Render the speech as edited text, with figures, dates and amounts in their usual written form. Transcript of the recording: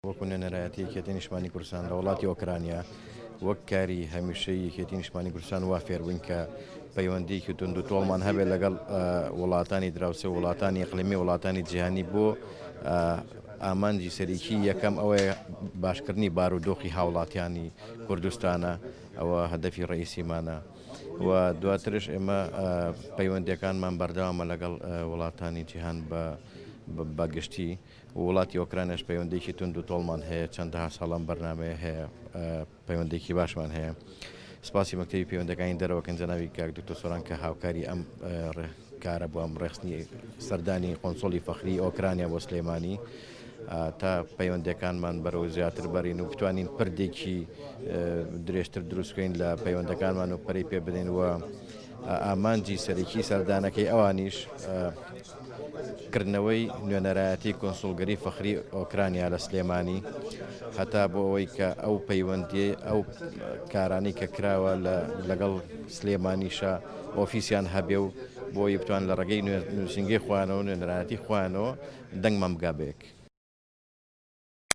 وەکو نوێنەرایەتی یەکێتی نیشتمانی کوردستان لە وڵاتی ئۆکرانیا وەک کاری هەمیشەی یەکێتی نیشتمانی کوردستان وا فێربووین کە پەیوەندیکی تونند و تۆڵمان هەبێت لەگەڵ وڵاتانی دراوسە و وڵاتانی ئیقلیمی وڵاتانی جیهانی بۆ ئامانجی سەرەکی یەکەم ئەوەیە باشکردنی بارودۆخی هاوڵاتیانی کوردستانە ئەوە هەدەفی ڕئیسیمانە و دواترش ئێمە پەیوەندیەکانمان بەردەوامە لەگەڵ وڵاتانی جیهان بەگشتی وڵاتی ئۆکرانیاش پەیوەندێکی تونند و تۆڵمان هەیە چەندەها ساڵان بەرنامەیە هەیە پەیوەندێکی باشمان هەیە سپاسی مەکتەبی پەیوەندەکانی دەرەوەکەن جەناوی کاک دکتۆر سۆران کە هاوکاری ئەم کارە بۆ ئەم ڕێخستنی سەردانی قۆنسۆلی فەخری ئۆکرانیا بۆ سلێمانی تا پەیوەندەکانمان بەرەو زیاتر بەرین و بتوانین پردێکی درێژتر دروستکەین لە پەیوەندەکانمان و پەرەی پێ بدەین و ئامانجی سەرەکی سەردانەکەی ئەوانیش کردنەوەی نوێنەرایەتی کۆنسڵگەری فەخری ئۆکرانیا لە سلێمانی هەتا بۆ ئەوەی کە ئەو پەیوەندی ئەو کارانی کە کراوە لەگەڵ سلێمانیشە ئۆفیسیان هەبێ و بۆی بتوان لە ڕێگەی نووسنگی خوانەوە نوێنەرایەتی خوانەوە دەنگمان بگا بێک.